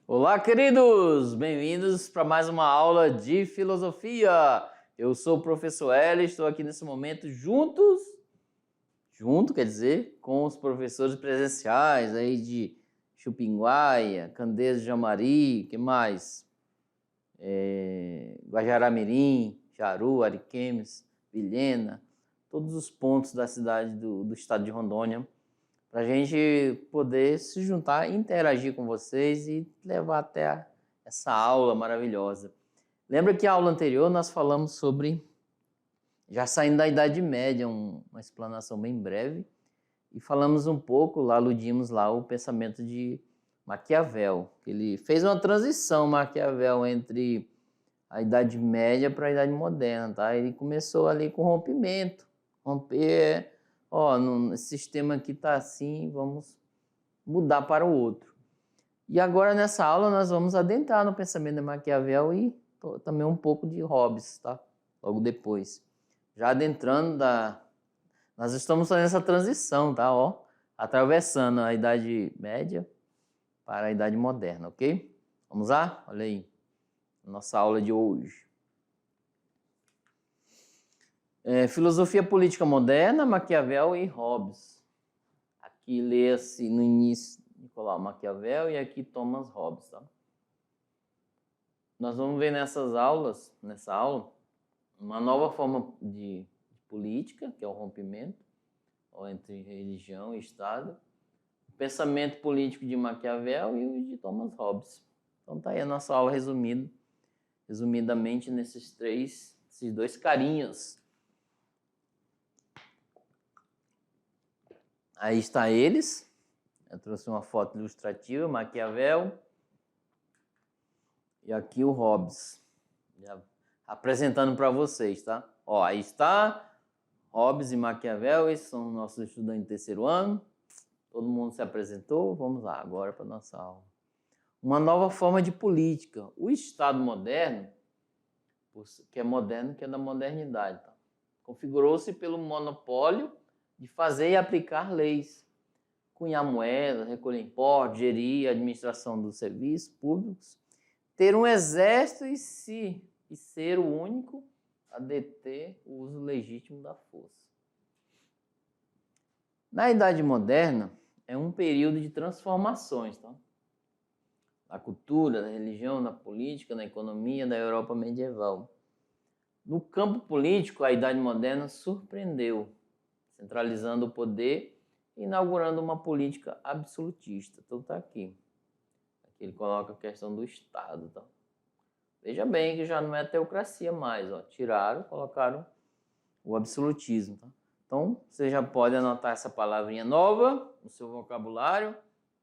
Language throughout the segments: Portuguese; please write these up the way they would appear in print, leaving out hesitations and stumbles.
Olá, queridos! Bem-vindos para mais uma aula de filosofia. Eu sou o professor Hélio, estou aqui nesse momento junto, quer dizer, com os professores presenciais aí de Chupinguaia, Candeias de Jamari, que mais? Guajará-Mirim, Jaru, Ariquemes, Vilhena, todos os pontos da cidade do estado de Rondônia, para a gente poder se juntar, interagir com vocês e levar até essa aula maravilhosa. Lembra que a aula anterior nós falamos sobre, já saindo da Idade Média, uma explanação bem breve, e falamos um pouco, lá aludimos lá o pensamento de Maquiavel. Ele fez uma transição, Maquiavel, entre a Idade Média para a Idade Moderna, tá? Ele começou ali com rompimento, romper... esse sistema aqui está assim, vamos mudar para o outro. E agora nessa aula nós vamos adentrar no pensamento de Maquiavel e também um pouco de Hobbes, tá? Logo depois. Já adentrando nós estamos fazendo essa transição, tá? Atravessando a Idade Média para a Idade Moderna, ok? Vamos lá? Olha aí, nossa aula de hoje. Filosofia política moderna, Maquiavel e Hobbes. Aqui lê-se no início Nicolau Maquiavel e aqui Thomas Hobbes. Tá? Nós vamos ver nessa aula, uma nova forma de política, que é o rompimento entre religião e Estado, o pensamento político de Maquiavel e o de Thomas Hobbes. Então tá aí a nossa aula resumidamente nesses dois carinhos. Aí está eles, eu trouxe uma foto ilustrativa, Maquiavel, e aqui o Hobbes, já apresentando para vocês, tá? Aí está Hobbes e Maquiavel, esses são nossos estudantes de terceiro ano, todo mundo se apresentou, vamos lá, agora para a nossa aula. Uma nova forma de política, o Estado moderno, que é moderno, que é da modernidade, tá? Configurou-se pelo monopólio de fazer e aplicar leis, cunhar moedas, recolher impostos, gerir a administração dos serviços públicos, ter um exército e ser o único a deter o uso legítimo da força. Na Idade Moderna, é um período de transformações, tá? Na cultura, na religião, na política, na economia da Europa medieval. No campo político, a Idade Moderna surpreendeu, centralizando o poder e inaugurando uma política absolutista. Então está aqui. Aqui ele coloca a questão do Estado. Tá? Veja bem que já não é teocracia mais. Tiraram, colocaram o absolutismo. Tá? Então você já pode anotar essa palavrinha nova no seu vocabulário,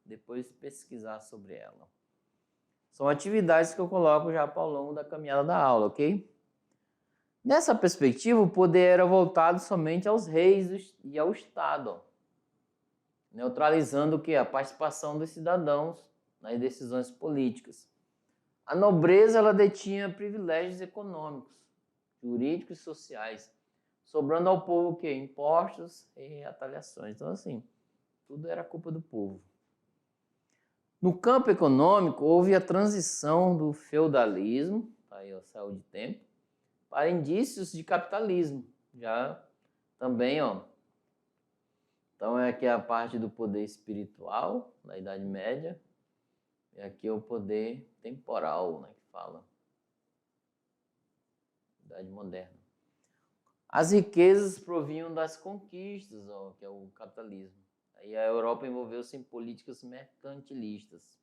depois pesquisar sobre ela. São atividades que eu coloco já ao longo da caminhada da aula, ok? Nessa perspectiva, o poder era voltado somente aos reis e ao Estado, neutralizando o quê? A participação dos cidadãos nas decisões políticas. A nobreza ela detinha privilégios econômicos, jurídicos e sociais, sobrando ao povo o quê? Impostos e retaliações. Então, assim, tudo era culpa do povo. No campo econômico, houve a transição do feudalismo, aí saiu de tempo, para indícios de capitalismo, já também, Então aqui é a parte do poder espiritual, da Idade Média, e aqui é o poder temporal, né, que fala, Idade Moderna. As riquezas provinham das conquistas, que é o capitalismo. Aí a Europa envolveu-se em políticas mercantilistas,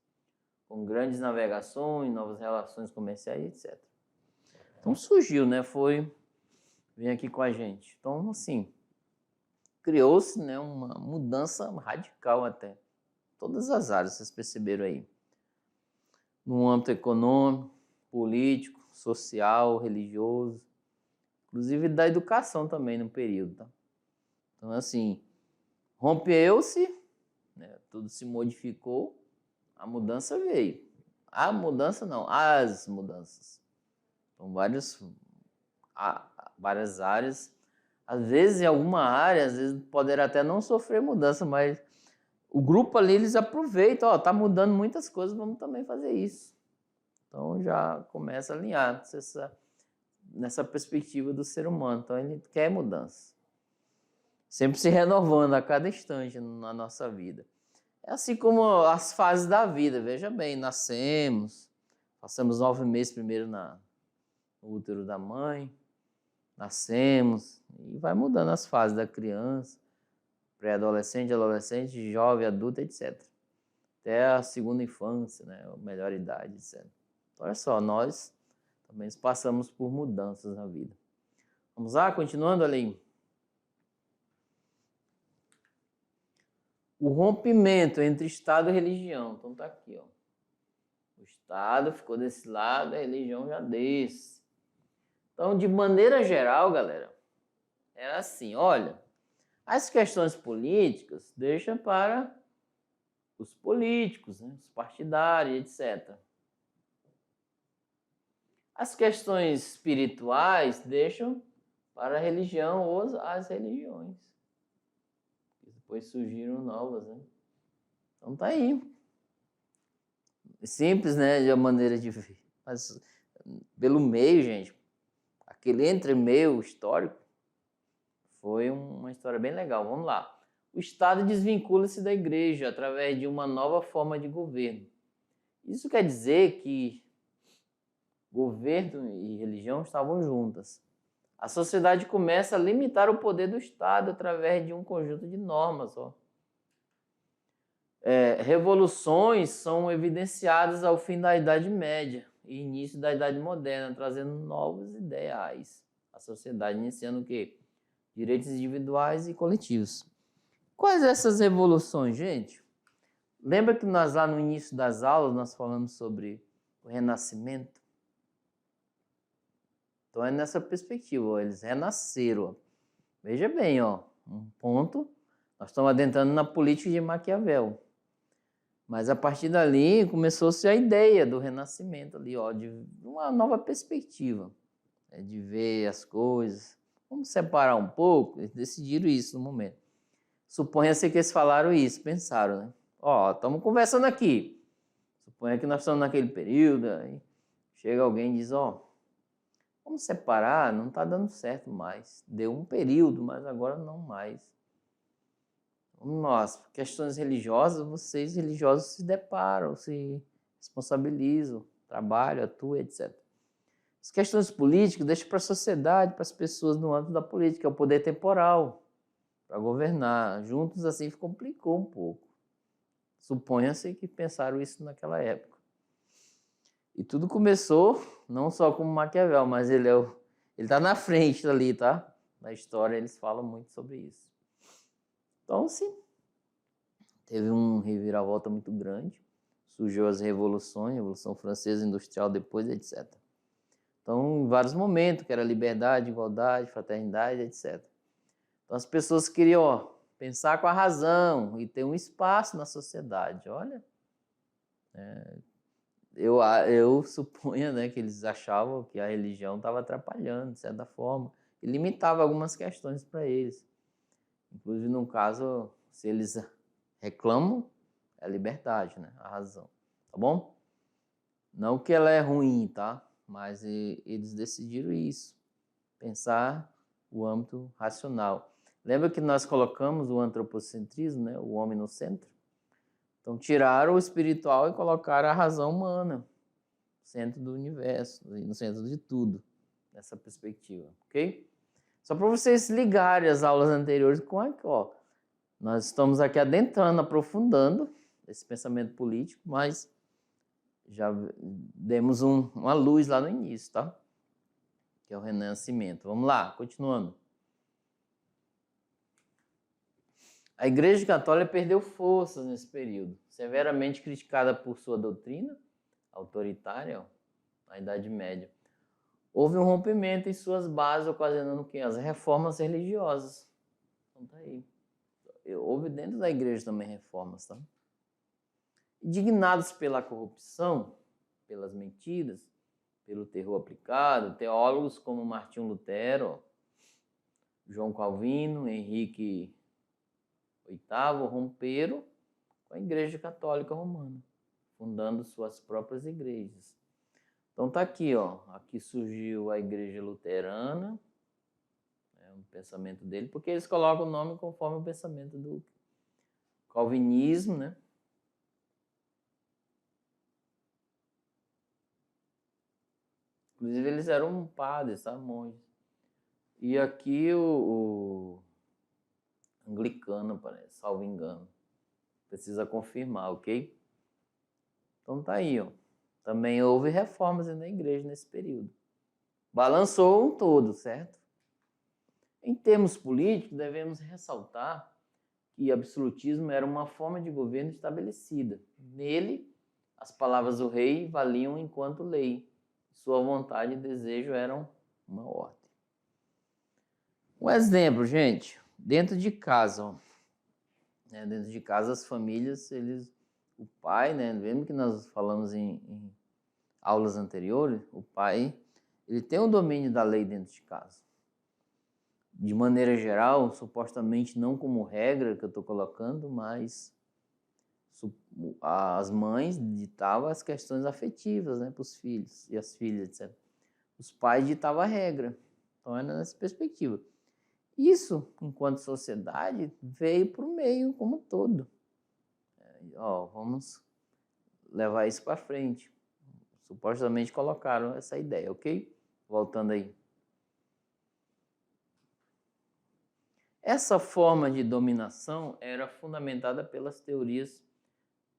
com grandes navegações, novas relações comerciais, etc. Então surgiu, né? Vem aqui com a gente. Então, assim, criou-se, né, uma mudança radical até. Todas as áreas, vocês perceberam aí. No âmbito econômico, político, social, religioso. inclusive da educação também no período, tá? Então, assim, rompeu-se, né, tudo se modificou, a mudança veio. A mudança não, as mudanças. Então, várias áreas. Às vezes, em alguma área, às vezes poderá até não sofrer mudança, mas o grupo ali, eles aproveitam, ó, tá mudando muitas coisas, vamos também fazer isso. Então, já começa a alinhar nessa perspectiva do ser humano. Então, ele quer mudança. Sempre se renovando a cada instante na nossa vida. É assim como as fases da vida. Veja bem, nascemos, passamos 9 meses primeiro no útero da mãe, nascemos e vai mudando as fases da criança, pré-adolescente, adolescente, jovem, adulto, etc. Até a segunda infância, né, a melhor idade, etc. Então, olha só, nós também passamos por mudanças na vida. Vamos lá, continuando ali. O rompimento entre Estado e religião. Então tá aqui, ó. O Estado ficou desse lado, a religião já desse. Então, de maneira geral, galera, era assim, olha, as questões políticas deixa para os políticos, né, os partidários, etc. As questões espirituais deixam para a religião ou as religiões. Depois surgiram novas, né? Então tá aí. Simples, né, de uma maneira de ver. Mas pelo meio, gente, aquele entremeio histórico foi uma história bem legal. Vamos lá. O Estado desvincula-se da igreja através de uma nova forma de governo. Isso quer dizer que governo e religião estavam juntas. A sociedade começa a limitar o poder do Estado através de um conjunto de normas. Ó. Revoluções são evidenciadas ao fim da Idade Média e início da Idade Moderna, trazendo novos ideais. A sociedade iniciando o quê? Direitos individuais e coletivos. Quais essas revoluções, gente? Lembra que nós lá no início das aulas nós falamos sobre o Renascimento? Então é nessa perspectiva, ó, eles renasceram. Ó. Veja bem, ó, um ponto, nós estamos adentrando na política de Maquiavel. Mas a partir dali começou-se a ideia do renascimento ali, ó, de uma nova perspectiva, né, de ver as coisas. Vamos separar um pouco, eles decidiram isso no momento. Suponha-se que eles falaram isso, pensaram, né? Ó, estamos conversando aqui. Suponha que nós estamos naquele período, aí chega alguém e diz, ó, vamos separar, não está dando certo mais. Deu um período, mas agora não mais. Nós, questões religiosas, vocês religiosos se deparam, se responsabilizam, trabalham, atuam, etc. As questões políticas deixam para a sociedade, para as pessoas no âmbito da política, é o poder temporal para governar. Juntos assim complicou um pouco. Suponha-se que pensaram isso naquela época. E tudo começou não só como Maquiavel, mas ele está na frente ali, tá? Na história eles falam muito sobre isso. Então, sim, teve um reviravolta muito grande. Surgiu as revoluções, Revolução Francesa, Industrial depois, etc. Então, em vários momentos, que era liberdade, igualdade, fraternidade, etc. Então, as pessoas queriam, ó, pensar com a razão e ter um espaço na sociedade. Olha, eu suponho, né, que eles achavam que a religião estava atrapalhando, de certa forma, e limitava algumas questões para eles. Inclusive, no caso, se eles reclamam, é a liberdade, né, a razão. Tá bom? Não que ela é ruim, tá? Mas eles decidiram isso, pensar o âmbito racional. Lembra que nós colocamos o antropocentrismo, né, o homem no centro? Então, tiraram o espiritual e colocaram a razão humana no centro do universo, no centro de tudo, nessa perspectiva, ok? Só para vocês ligarem as aulas anteriores com aqui, ó. Nós estamos aqui adentrando, aprofundando esse pensamento político, mas já demos uma luz lá no início, tá? Que é o Renascimento. Vamos lá, continuando. A Igreja Católica perdeu forças nesse período, severamente criticada por sua doutrina autoritária na Idade Média. houve um rompimento em suas bases, ocasionando o quê? As reformas religiosas. Então tá aí. Houve dentro da igreja também reformas, tá? Indignados pela corrupção, pelas mentiras, pelo terror aplicado, teólogos como Martinho Lutero, João Calvino, Henrique VIII romperam com a Igreja Católica Romana, fundando suas próprias igrejas. Então tá aqui, ó. Aqui surgiu a Igreja Luterana, o pensamento dele, porque eles colocam o nome conforme o pensamento do calvinismo, né? Inclusive eles eram padres, tá? Monges. E aqui o anglicano, parece, salvo engano. Precisa confirmar, ok? Então tá aí, ó. Também houve reformas na igreja nesse período. Balançou um todo, certo? Em termos políticos, devemos ressaltar que absolutismo era uma forma de governo estabelecida. Nele, as palavras do rei valiam enquanto lei. Sua vontade e desejo eram uma ordem. Um exemplo, gente, dentro de casa, ó. Dentro de casa, as famílias, o pai, né, lembra que nós falamos em aulas anteriores, o pai, ele tem o domínio da lei dentro de casa. De maneira geral, supostamente não como regra que eu estou colocando, mas as mães ditavam as questões afetivas, né, para os filhos e as filhas, etc. Os pais ditavam a regra. Então, era nessa perspectiva. Isso, enquanto sociedade, veio para o meio como um todo. Vamos levar isso para frente. Supostamente colocaram essa ideia, ok? Voltando aí. Essa forma de dominação era fundamentada pelas teorias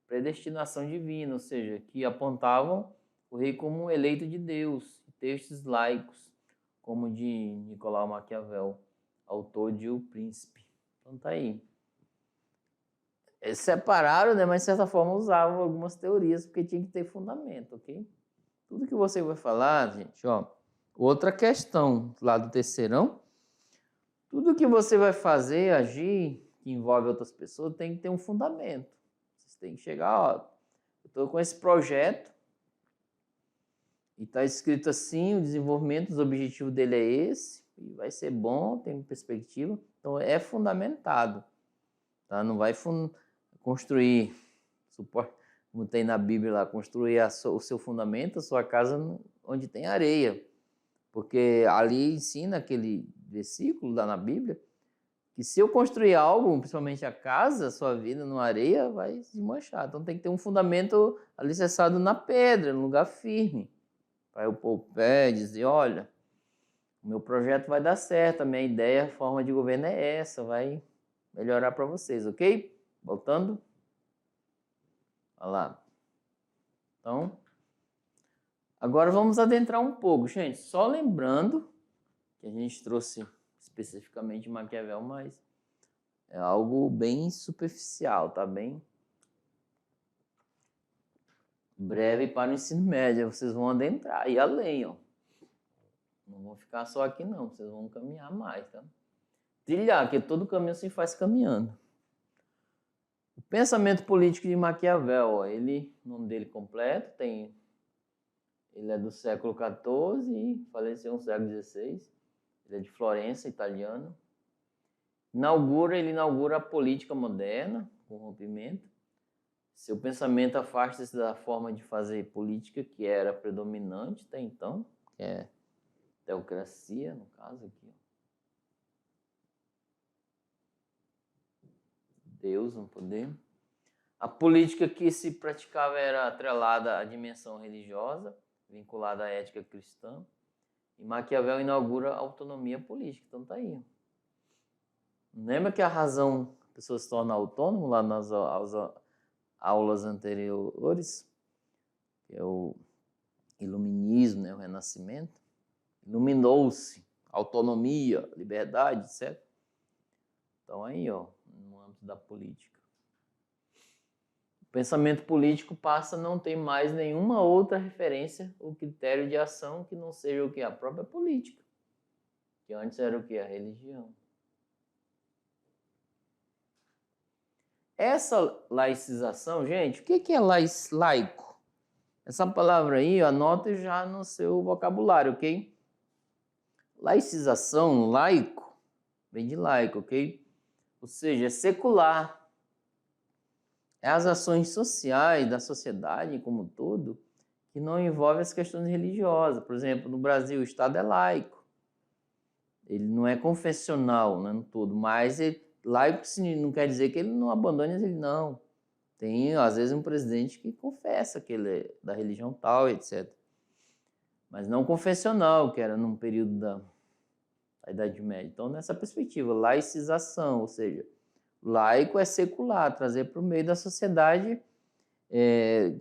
predestinação divina, ou seja, que apontavam o rei como um eleito de Deus, textos laicos, como de Nicolau Maquiavel, autor de O Príncipe. Então tá aí. Eles separaram, né, mas de certa forma usavam algumas teorias, porque tinha que ter fundamento, ok? Tudo que você vai falar, gente, ó, outra questão lá do terceirão, tudo que você vai fazer, agir, que envolve outras pessoas, tem que ter um fundamento. Você tem que chegar, ó, eu estou com esse projeto, e está escrito assim, o desenvolvimento dos objetivos dele é esse, e vai ser bom, tem perspectiva, então é fundamentado, tá? Não vai construir, como tem na Bíblia lá, construir o seu fundamento, a sua casa onde tem areia, porque ali ensina aquele versículo lá na Bíblia, que se eu construir algo, principalmente a casa, a sua vida numa areia, vai se manchar. Então tem que ter um fundamento alicerçado na pedra, num lugar firme, para eu pôr o pé e dizer, olha, o meu projeto vai dar certo, a minha ideia, a forma de governo é essa, vai melhorar para vocês, ok? Voltando. Olha lá. Então, agora vamos adentrar um pouco, gente. Só lembrando que a gente trouxe especificamente Maquiavel, mas é algo bem superficial, tá? Bem breve para o ensino médio. Vocês vão adentrar e além, ó. Não vão ficar só aqui, não. Vocês vão caminhar mais, tá? Trilhar, que todo caminho se faz caminhando. O pensamento político de Maquiavel, ó, o nome dele completo, ele é do século XIV e faleceu no século XVI. Ele é de Florença, italiano. Ele inaugura a política moderna, com rompimento. Seu pensamento afasta-se da forma de fazer política que era predominante até então, que é teocracia, no caso aqui. Deus no poder. A política que se praticava era atrelada à dimensão religiosa, vinculada à ética cristã. E Maquiavel inaugura a autonomia política. Então tá aí. Lembra que a pessoa se torna autônomo lá nas aulas anteriores, que é o iluminismo, né, o renascimento, iluminou-se, autonomia, liberdade, etc. Então aí, ó, no âmbito da política. O pensamento político passa a não ter mais nenhuma outra referência ou critério de ação que não seja o que? A própria política. Que antes era o que? A religião. Essa laicização, gente, o que é laico? Essa palavra aí, anote já no seu vocabulário, ok? Laicização, laico, vem de laico, ok? Ou seja, é secular. É as ações sociais da sociedade como um todo que não envolvem as questões religiosas. Por exemplo, no Brasil, o Estado é laico. Ele não é confessional, né, no todo, mas laico não quer dizer que ele não abandone as religiões, não. Tem, às vezes, um presidente que confessa que ele é da religião tal, etc. Mas não confessional, que era num período da Idade Média. Então, nessa perspectiva, laicização, ou seja, laico é secular, trazer para o meio da sociedade,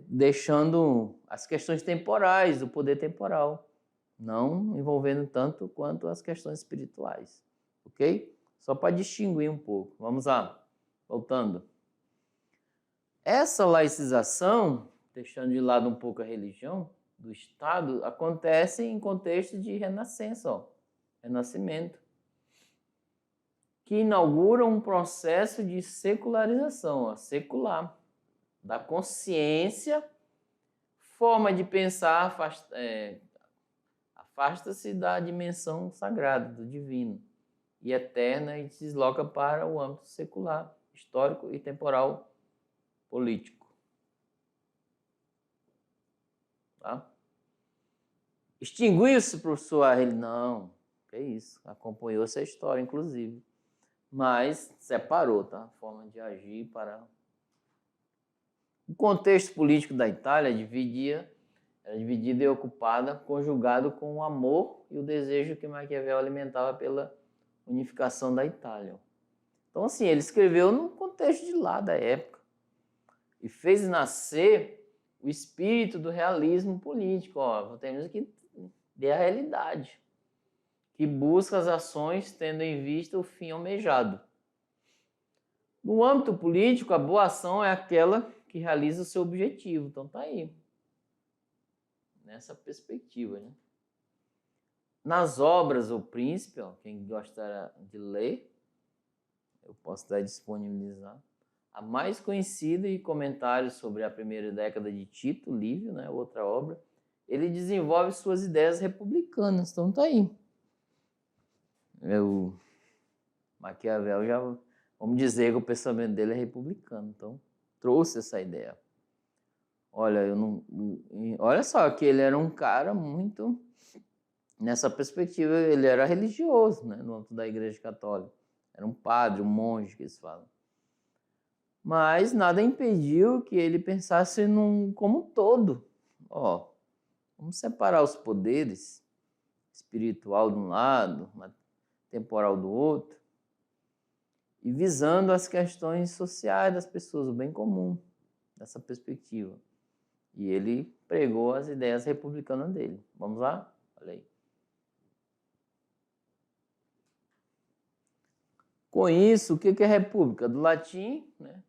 deixando as questões temporais, do poder temporal, não envolvendo tanto quanto as questões espirituais, ok? Só para distinguir um pouco. Vamos lá, voltando. Essa laicização, deixando de lado um pouco a religião do Estado, acontece em contexto de renascença, ó, renascimento, que inaugura um processo de secularização, ó, secular, da consciência, forma de pensar, afasta-se da dimensão sagrada, do divino, e eterna, e se desloca para o âmbito secular, histórico e temporal político. Tá? Extinguiu-se por sua religião? Não, que isso, acompanhou essa história, inclusive, mas separou, tá? A forma de agir para... O contexto político da Itália era dividida e ocupada, conjugado com o amor e o desejo que Maquiavel alimentava pela unificação da Itália. Então, assim, ele escreveu no contexto de lá da época e fez nascer o espírito do realismo político. Ó, temos que ver a realidade, que busca as ações tendo em vista o fim almejado. No âmbito político, a boa ação é aquela que realiza o seu objetivo. Então tá aí, nessa perspectiva, né? Nas obras O Príncipe, ó, quem gostar de ler, eu posso disponibilizar. A mais conhecida e comentários sobre a primeira década de Tito Livio, né, outra obra, ele desenvolve suas ideias republicanas. Então tá aí. Maquiavel já, vamos dizer que o pensamento dele é republicano, então trouxe essa ideia. Olha, olha só que ele era um cara muito, nessa perspectiva, ele era religioso, né, no âmbito da Igreja Católica. Era um padre, um monge, que eles falam. Mas nada impediu que ele pensasse como um todo. Ó, vamos separar os poderes, espiritual de um lado, temporal do outro, e visando as questões sociais das pessoas, o bem comum, dessa perspectiva. E ele pregou as ideias republicanas dele. Vamos lá? Olha aí. Com isso, o que é república? Do latim, né?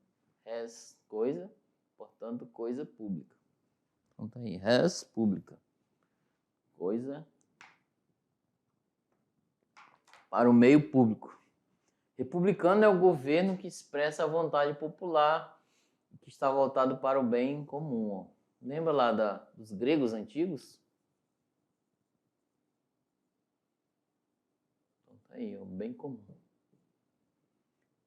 Res, coisa, portanto, coisa pública. Então tá aí, res pública. Coisa para o meio público. Republicano é o governo que expressa a vontade popular, que está voltado para o bem comum. Ó. Lembra lá dos gregos antigos? Então tá aí, o bem comum.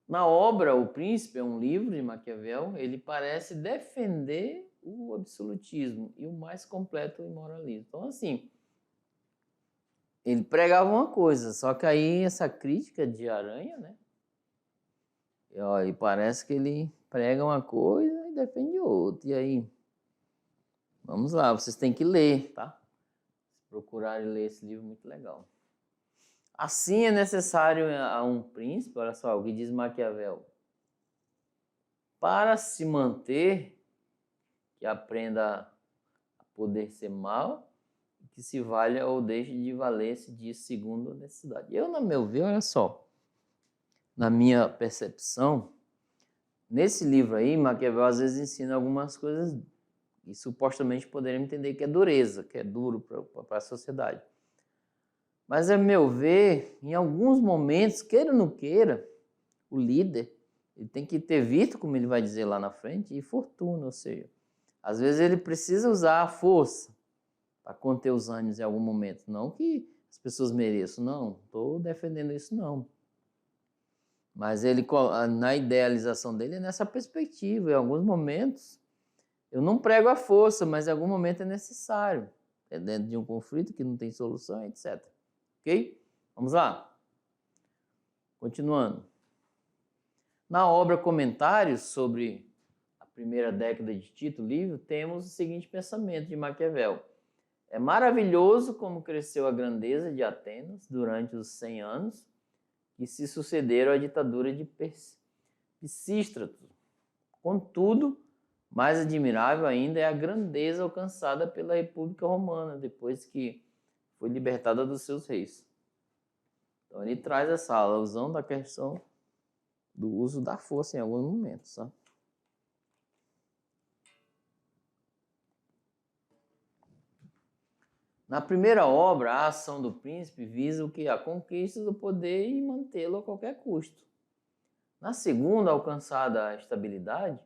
Na obra O Príncipe, é um livro de Maquiavel, ele parece defender o absolutismo e o mais completo imoralismo. Então, assim, ele pregava uma coisa, só que aí essa crítica de Aranha, né? E parece que ele prega uma coisa e defende outra. E aí, vamos lá, vocês têm que ler, tá? Se procurarem ler esse livro, muito legal. Assim é necessário a um príncipe, olha só o que diz Maquiavel, para se manter, que aprenda a poder ser mal, que se valha ou deixe de valer-se disso segundo a necessidade. Eu, no meu ver, olha só, na minha percepção, Nesse livro aí, Maquiavel às vezes ensina algumas coisas e supostamente poderíamos entender que é dureza, que é duro para a sociedade. Mas, a meu ver, em alguns momentos, queira ou não queira, o líder ele tem que ter virtude, como ele vai dizer lá na frente, e fortuna, ou seja, às vezes ele precisa usar a força para conter os ânimos em algum momento. Não que as pessoas mereçam, não, estou defendendo isso não. Mas ele, na idealização dele, é nessa perspectiva. Em alguns momentos, eu não prego a força, mas em algum momento é necessário. É dentro de um conflito que não tem solução, etc. Ok? Vamos lá? Continuando. Na obra Comentários sobre a primeira década de Tito Livio, temos o seguinte pensamento de Maquiavel. É maravilhoso como cresceu a grandeza de Atenas durante os 100 anos que se sucederam à ditadura de Pisístrato. Contudo, mais admirável ainda é a grandeza alcançada pela República Romana, depois que foi libertada dos seus reis. Então ele traz essa alusão da questão do uso da força em alguns momentos. Tá? Na primeira obra, a ação do príncipe visa o que? A conquista do poder e mantê-lo a qualquer custo. Na segunda, alcançada a estabilidade,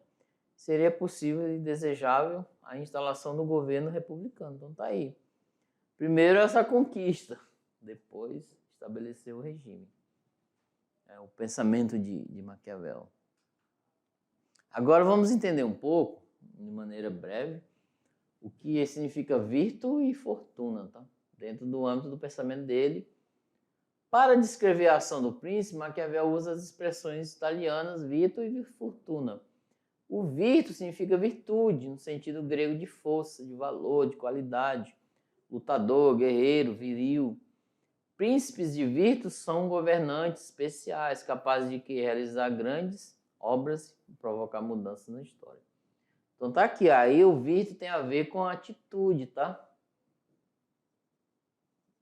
seria possível e desejável a instalação do governo republicano. Então tá aí. Primeiro essa conquista, depois estabelecer o regime. É o pensamento de Maquiavel. Agora vamos entender um pouco, de maneira breve, o que significa virtude e fortuna, tá? Dentro do âmbito do pensamento dele. Para descrever a ação do príncipe, Maquiavel usa as expressões italianas virtude e fortuna. O virtu significa virtude, no sentido grego de força, de valor, de qualidade. Lutador, guerreiro, viril. Príncipes de virtu são governantes especiais, capazes de realizar grandes obras e provocar mudanças na história. Então tá aqui, aí o virtu tem a ver com a atitude, tá?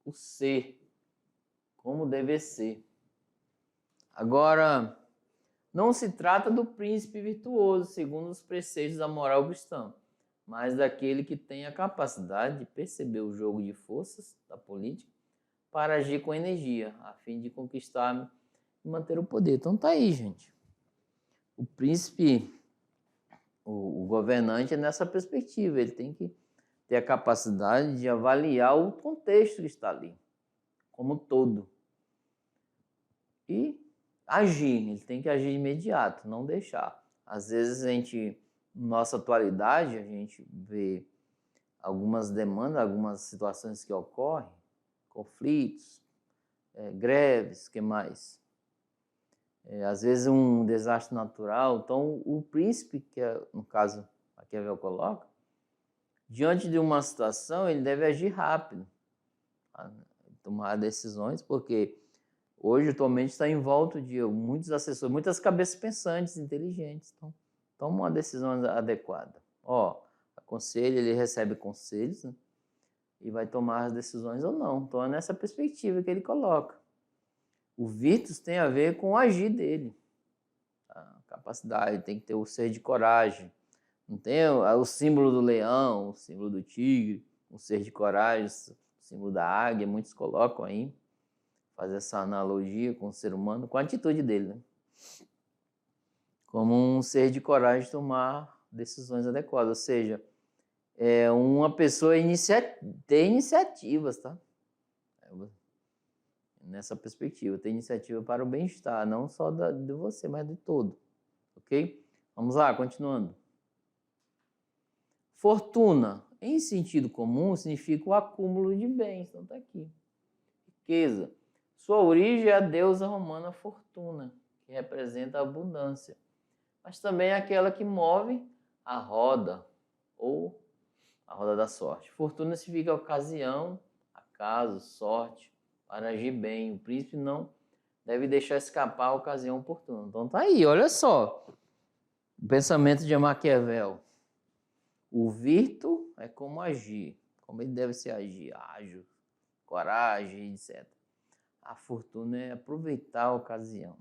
O ser, como deve ser. Agora, não se trata do príncipe virtuoso, segundo os preceitos da moral cristã, mas daquele que tem a capacidade de perceber o jogo de forças da política para agir com energia, a fim de conquistar e manter o poder. Então tá aí, gente. O príncipe, o governante é nessa perspectiva, ele tem que ter a capacidade de avaliar o contexto que está ali, como todo. E agir, ele tem que agir de imediato, não deixar. Às vezes a gente, nossa atualidade, a gente vê algumas demandas, algumas situações que ocorrem, conflitos, greves, que mais? Às vezes um desastre natural. Então o príncipe, que é, no caso Maquiavel coloca, diante de uma situação ele deve agir rápido, tomar decisões, porque hoje atualmente está em volta de muitos assessores, muitas cabeças pensantes, inteligentes. Então toma uma decisão adequada. Aconselho, ele recebe conselhos, né? E vai tomar as decisões ou não. Então é nessa perspectiva que ele coloca. O virtus tem a ver com o agir dele. A capacidade, tem que ter o ser de coragem. Não tem o símbolo do leão, o símbolo do tigre, o ser de coragem, o símbolo da águia, muitos colocam aí, faz essa analogia com o ser humano, com a atitude dele, né? Como um ser de coragem tomar decisões adequadas, ou seja, uma pessoa ter iniciativas, tá? Nessa perspectiva, ter iniciativa para o bem-estar, não só de você, mas de todo, ok? Vamos lá, continuando. Fortuna, em sentido comum, significa o acúmulo de bens, então tá aqui. Riqueza. Sua origem é a deusa romana Fortuna, que representa a abundância, mas também é aquela que move a roda, ou a roda da sorte. Fortuna significa ocasião, acaso, sorte, para agir bem. O príncipe não deve deixar escapar a ocasião oportuna. Então tá aí, olha só. O pensamento de Maquiavel. O virtu é como agir, como ele deve se agir, ágil, coragem, etc. A fortuna é aproveitar a ocasião.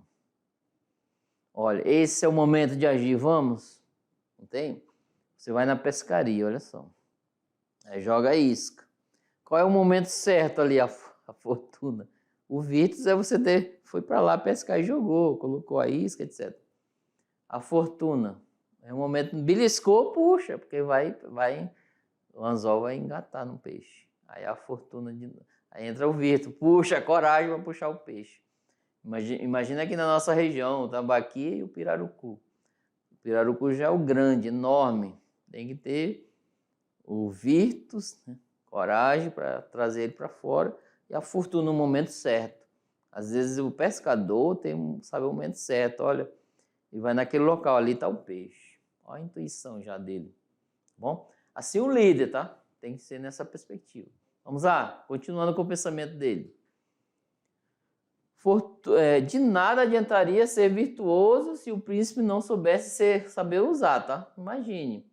Olha, esse é o momento de agir, vamos? Não tem? Você vai na pescaria, olha só. Aí joga a isca. Qual é o momento certo ali, a fortuna? O Virtus é você foi para lá pescar e jogou, colocou a isca, etc. A fortuna é o momento, beliscou, puxa, porque o anzol vai engatar no peixe. Aí a fortuna, aí entra o Virtus, puxa, coragem para puxar o peixe. Imagina aqui na nossa região, o tambaqui e o pirarucu. O pirarucu já é o grande, enorme. Tem que ter o Virtus, né? Coragem para trazer ele para fora e a fortuna no momento certo. Às vezes o pescador sabe o momento certo, olha, e vai naquele local ali, está o peixe. Olha a intuição já dele. Bom, assim o líder, tá? Tem que ser nessa perspectiva. Vamos lá, continuando com o pensamento dele. De nada adiantaria ser virtuoso se o príncipe não soubesse saber usar, tá? Imagine.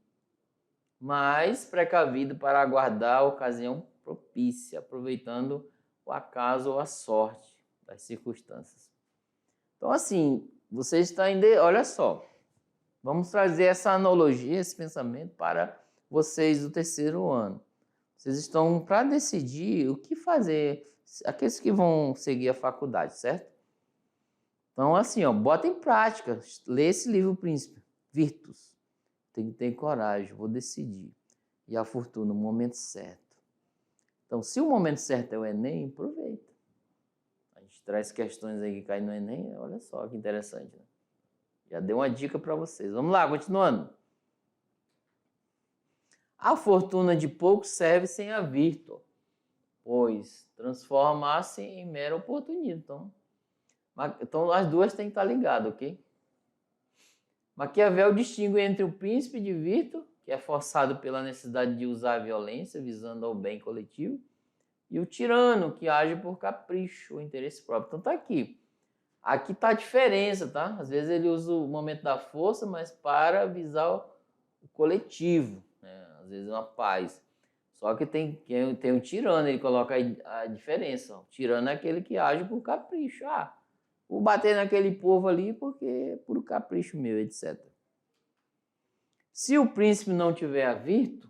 Mas precavido para aguardar a ocasião propícia, aproveitando o acaso ou a sorte das circunstâncias. Então, assim, você está olha só, vamos trazer essa analogia, esse pensamento para vocês do terceiro ano. Vocês estão para decidir o que fazer, aqueles que vão seguir a faculdade, certo? Então, assim, ó, bota em prática, lê esse livro, Príncipe, Virtus. Tem que ter coragem, vou decidir. E a fortuna, no momento certo. Então, se o momento certo é o Enem, aproveita. A gente traz questões aí que caem no Enem, olha só que interessante, né? Já dei uma dica para vocês. Vamos lá, continuando. A fortuna de pouco serve sem a virtu, pois transformar-se em mero oportunismo. Então, as duas têm que estar ligadas, ok? Maquiavel distingue entre o príncipe de virtu, que é forçado pela necessidade de usar a violência visando ao bem coletivo, e o tirano, que age por capricho ou interesse próprio. Então tá aqui. Aqui tá a diferença, tá? Às vezes ele usa o momento da força, mas para visar o coletivo, né? Às vezes uma paz. Só que tem um tirano, ele coloca a diferença. O tirano é aquele que age por capricho. Vou bater naquele povo ali porque é por capricho meu, etc. Se o príncipe não tiver a virtu,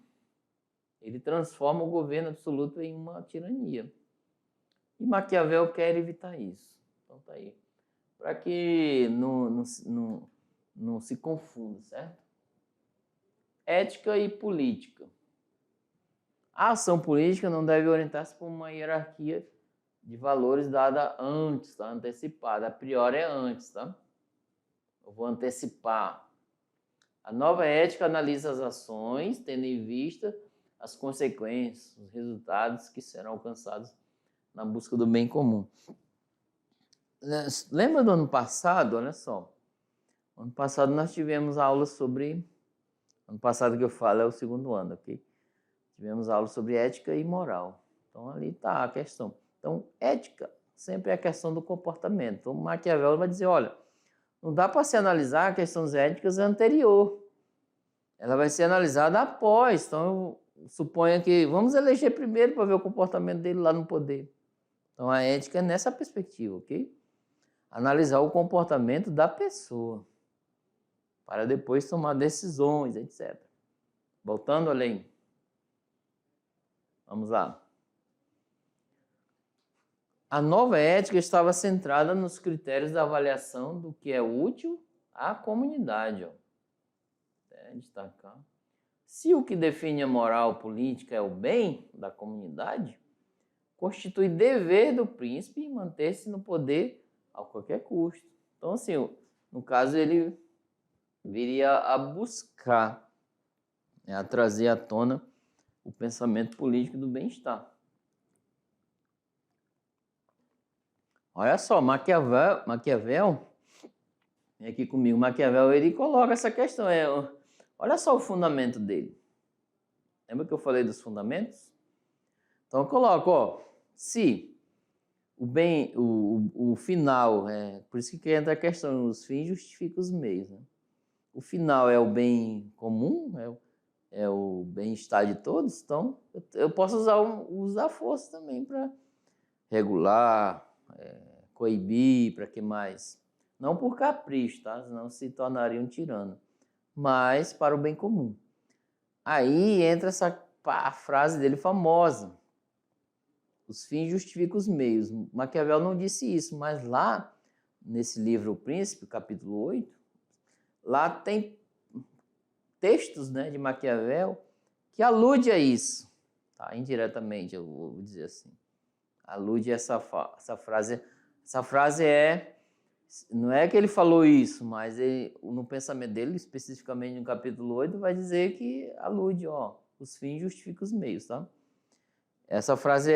ele transforma o governo absoluto em uma tirania. E Maquiavel quer evitar isso. Então tá aí. Para que não se confunda, certo? Ética e política. A ação política não deve orientar-se por uma hierarquia de valores dada antes, tá? Antecipada. A priori é antes, tá? Eu vou antecipar. A nova ética analisa as ações, tendo em vista as consequências, os resultados que serão alcançados na busca do bem comum. Lembra do ano passado? Olha só. Ano passado nós tivemos aulas sobre... Ano passado que eu falo é o segundo ano, ok? Tivemos aulas sobre ética e moral. Então ali está a questão. Então, ética sempre é a questão do comportamento. Então, Maquiavel vai dizer, olha, não dá para se analisar questões éticas anterior. Ela vai ser analisada após. Então, suponha que... Vamos eleger primeiro para ver o comportamento dele lá no poder. Então, a ética é nessa perspectiva, ok? Analisar o comportamento da pessoa. Para depois tomar decisões, etc. Voltando além. Vamos lá. A nova ética estava centrada nos critérios da avaliação do que é útil à comunidade. Até destacar. Se o que define a moral política é o bem da comunidade, constitui dever do príncipe manter-se no poder a qualquer custo. Então, assim, no caso, ele viria a buscar, a trazer à tona o pensamento político do bem-estar. Olha só, Maquiavel, vem aqui comigo, Maquiavel, ele coloca essa questão, olha só o fundamento dele. Lembra que eu falei dos fundamentos? Então eu coloco, ó, se o bem, o final, por isso que entra a questão, os fins justificam os meios, né? O final é o bem comum, é o bem-estar de todos, então eu posso usar a força também para regular, coibir, para que mais? Não por capricho, tá? Senão se tornaria um tirano, mas para o bem comum. Aí entra a frase dele famosa: os fins justificam os meios. Maquiavel não disse isso, mas lá, nesse livro O Príncipe, capítulo 8, lá tem textos, né, de Maquiavel que alude a isso, tá? Indiretamente, eu vou dizer assim. Alude a essa frase. Essa frase não é que ele falou isso, mas no pensamento dele, especificamente no capítulo 8, vai dizer que alude, os fins justificam os meios, tá? Essa frase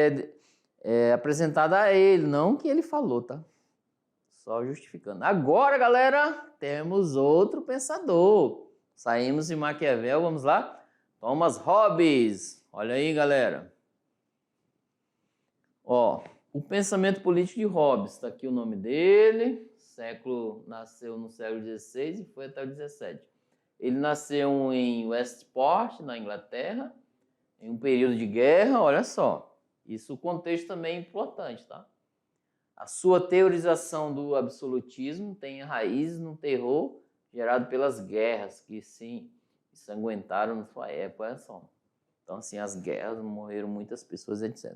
é apresentada a ele, não que ele falou, tá? Só justificando. Agora, galera, temos outro pensador. Saímos de Maquiavel, vamos lá? Thomas Hobbes. Olha aí, galera. O pensamento político de Hobbes. Está aqui o nome dele. Nasceu no século XVI e foi até o XVII. Ele nasceu em Westport, na Inglaterra, em um período de guerra. Olha só. Isso o contexto também é importante, tá? A sua teorização do absolutismo tem raízes no terror gerado pelas guerras que, sim, ensanguentaram na sua época. Olha só. Então, assim, as guerras, morreram muitas pessoas, etc.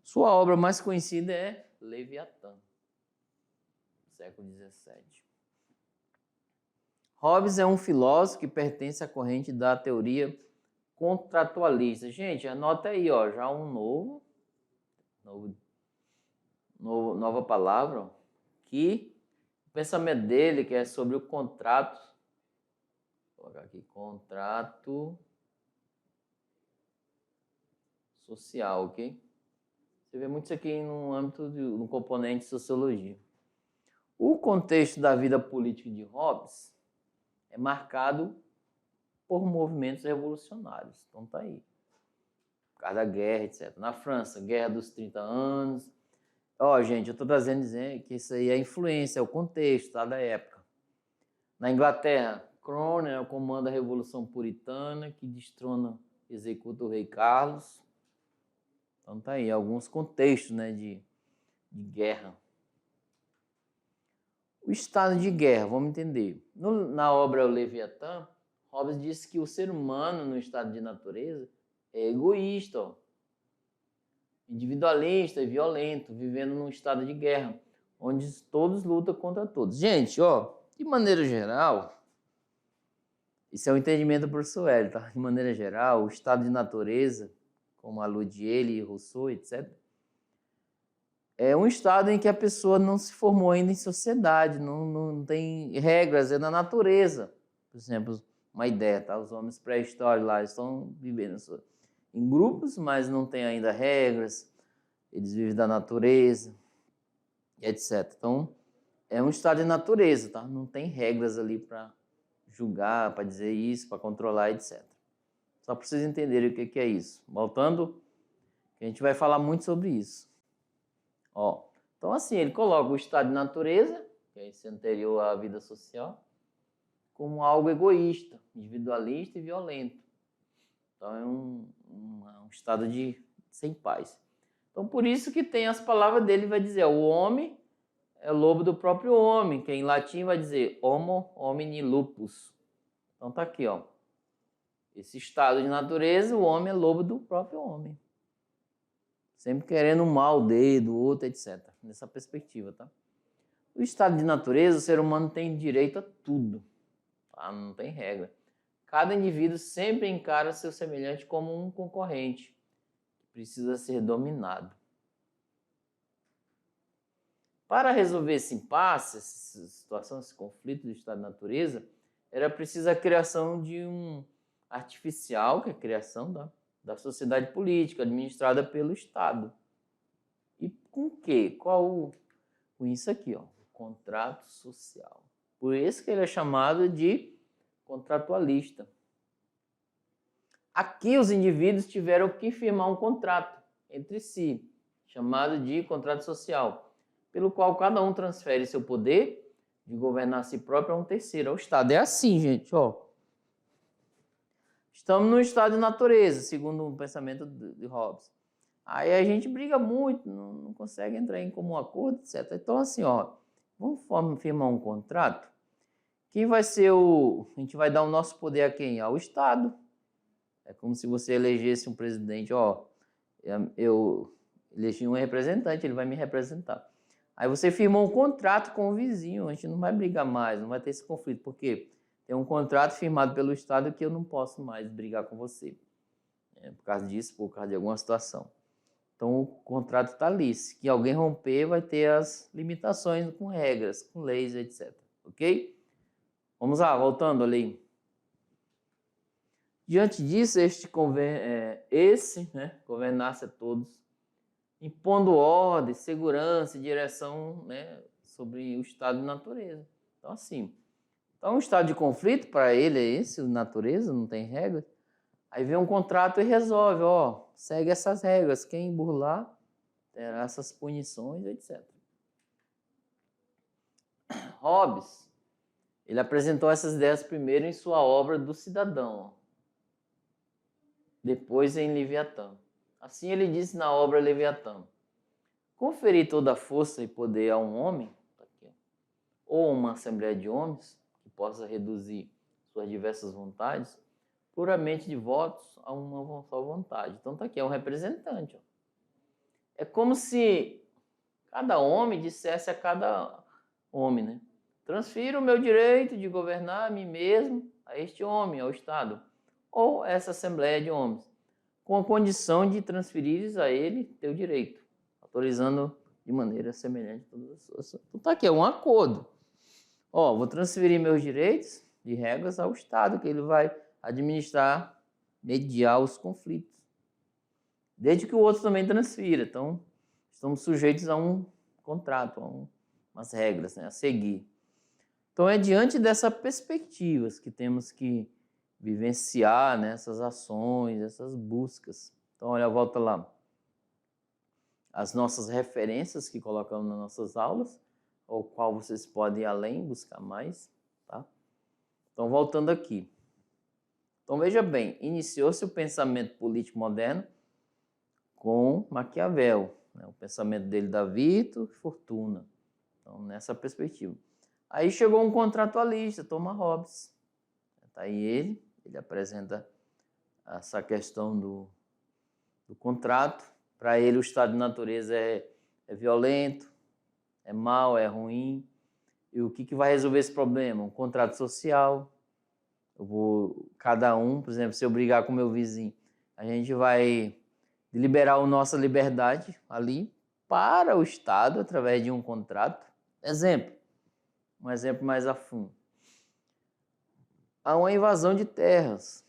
Sua obra mais conhecida é Leviatã, século XVII. Hobbes é um filósofo que pertence à corrente da teoria contratualista. Gente, anota aí, já um nova palavra, que o pensamento dele, que é sobre o contrato, vou colocar aqui, contrato social, ok? Você vê muito isso aqui no âmbito do componente de sociologia. O contexto da vida política de Hobbes é marcado por movimentos revolucionários. Então tá aí. Por causa da guerra, etc. Na França, Guerra dos 30 anos. Gente, eu estou trazendo dizendo que isso aí é influência, é o contexto, tá, da época. Na Inglaterra, Cromwell comanda a Revolução Puritana, que destrona, executa o rei Carlos. Então tá aí, alguns contextos, né, de guerra. O estado de guerra, vamos entender. Na obra O Leviatã, Hobbes disse que o ser humano, no estado de natureza, é egoísta, individualista e violento, vivendo num estado de guerra, onde todos lutam contra todos. Gente, de maneira geral, isso é o entendimento do professor Hélio, tá? De maneira geral, o estado de natureza, como alude ele, Rousseau, etc., é um estado em que a pessoa não se formou ainda em sociedade, não tem regras, é na natureza. Por exemplo, uma ideia, tá? Os homens pré-históricos lá estão vivendo em grupos, mas não tem ainda regras, eles vivem da natureza, etc. Então, é um estado de natureza, tá? Não tem regras ali para julgar, para dizer isso, para controlar, etc. Só para vocês entenderem o que é isso. Voltando, a gente vai falar muito sobre isso. Então, assim, ele coloca o estado de natureza, que é esse anterior à vida social, como algo egoísta, individualista e violento. Então, é um estado sem paz. Então, por isso que tem as palavras dele, vai dizer, o homem é lobo do próprio homem, que em latim vai dizer homo homini lupus. Então, tá aqui, esse estado de natureza, o homem é lobo do próprio homem. Sempre querendo o mal dele, do outro, etc. Nessa perspectiva, tá? O estado de natureza, o ser humano tem direito a tudo, tá? Não tem regra. Cada indivíduo sempre encara seu semelhante como um concorrente, que precisa ser dominado. Para resolver esse impasse, essa situação, esse conflito do estado de natureza, era preciso a criação de um artificial, que é a criação da sociedade política, administrada pelo Estado. E com o quê? Com isso aqui, o contrato social. Por isso que ele é chamado de contratualista. Aqui os indivíduos tiveram que firmar um contrato entre si, chamado de contrato social, pelo qual cada um transfere seu poder de governar a si próprio a um terceiro, ao Estado. É assim, gente, Estamos no estado de natureza, segundo o pensamento de Hobbes. Aí a gente briga muito, não consegue entrar em comum acordo, etc. Então, assim, Vamos firmar um contrato? Quem vai ser a gente vai dar o nosso poder a quem? Ao Estado. É como se você elegesse um presidente, ó, eu elegi um representante, ele vai me representar. Aí você firmou um contrato com o vizinho, a gente não vai brigar mais, não vai ter esse conflito, porque tem um contrato firmado pelo Estado que eu não posso mais brigar com você. Por causa disso, por causa de alguma situação. Então o contrato está ali. Se alguém romper, vai ter as limitações com regras, com leis, etc. Ok? Vamos lá, voltando ali. Diante disso, governasse a todos, impondo ordem, segurança e direção, né, sobre o estado de natureza. Então, assim, um estado de conflito para ele é esse, natureza, não tem regras. Aí vem um contrato e resolve, ó, segue essas regras, quem burlar terá essas punições, etc. Hobbes, ele apresentou essas ideias primeiro em sua obra do Cidadão, depois em Leviatã. Assim ele disse na obra Leviatã: conferir toda a força e poder a um homem, ou uma assembleia de homens, que possa reduzir suas diversas vontades, puramente de votos a uma só vontade. Então tá aqui, é um representante. Ó. É como se cada homem dissesse a cada homem, né? Transfiro o meu direito de governar a mim mesmo a este homem, ao Estado, ou essa assembleia de homens, com a condição de transferires a ele teu direito, autorizando de maneira semelhante todas as suas. Então tá aqui, é um acordo. Ó, vou transferir meus direitos de regras ao Estado, que ele vai administrar, mediar os conflitos. Desde que o outro também transfira. Então, estamos sujeitos a um contrato, a umas regras, né, a seguir. Então, é diante dessas perspectivas que temos que vivenciar, né, essas ações, essas buscas. Então, olha, volta lá. As nossas referências que colocamos nas nossas aulas, ao qual vocês podem ir além, buscar mais, tá? Então, voltando aqui. Então, veja bem, iniciou-se o pensamento político moderno com Maquiavel, né? O pensamento dele da Virtus e Fortuna. Então, nessa perspectiva. Aí chegou um contratualista, Thomas Hobbes. Está aí ele apresenta essa questão do contrato. Para ele, o estado de natureza é violento, é mau, é ruim. E o que vai resolver esse problema? Um contrato social. Cada um, por exemplo, se eu brigar com meu vizinho, a gente vai liberar a nossa liberdade ali para o Estado através de um contrato. Um exemplo mais a fundo. Há uma invasão de terras.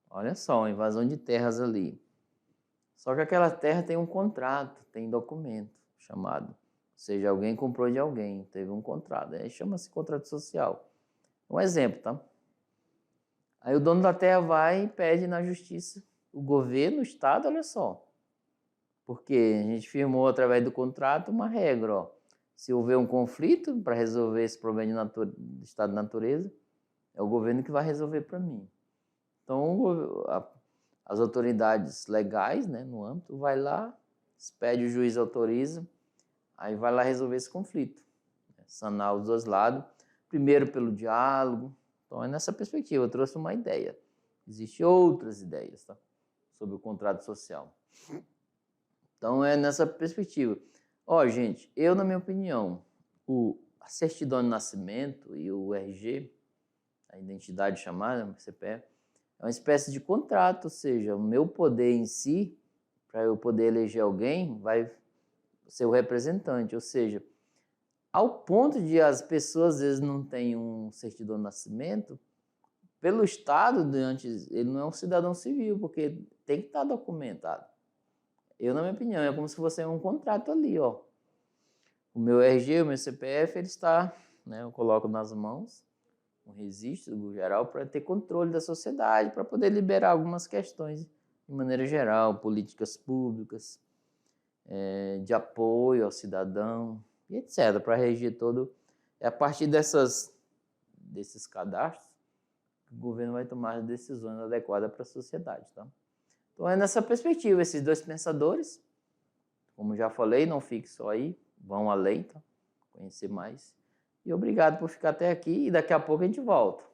Olha só, uma invasão de terras ali. Só que aquela terra tem um contrato, tem documento chamado. Ou seja, alguém comprou de alguém, teve um contrato. Aí chama-se contrato social. Um exemplo, tá? Aí o dono da terra vai e pede na justiça. O governo, o Estado, olha só. Porque a gente firmou através do contrato uma regra, ó. Se houver um conflito para resolver esse problema de estado de natureza, é o governo que vai resolver para mim. Então, as autoridades legais, né, no âmbito, vai lá, pede, o juiz autoriza, aí vai lá resolver esse conflito. Sanar os dois lados, primeiro pelo diálogo. Então, é nessa perspectiva, eu trouxe uma ideia. Existem outras ideias, tá? Sobre o contrato social. Então, é nessa perspectiva. Ó, gente, eu, na minha opinião, a certidão de nascimento e o RG, a identidade chamada, CPF, é uma espécie de contrato, ou seja, o meu poder em si, para eu poder eleger alguém, vai ser o representante, ou seja, ao ponto de as pessoas às vezes não têm um certidão de nascimento, pelo Estado, ele não é um cidadão civil, porque tem que estar documentado. Eu, na minha opinião, é como se fosse um contrato ali, ó. O meu RG, o meu CPF, ele está, né, eu coloco nas mãos, um registro geral para ter controle da sociedade, para poder liberar algumas questões de maneira geral, políticas públicas, de apoio ao cidadão, e etc., para reger todo. É a partir desses cadastros que o governo vai tomar as decisões adequadas para a sociedade. Tá? Então é nessa perspectiva, esses dois pensadores, como já falei, não fiquem só aí, vão além, tá? conhecer mais. E obrigado por ficar até aqui e daqui a pouco a gente volta.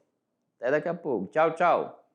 Até daqui a pouco. Tchau, tchau.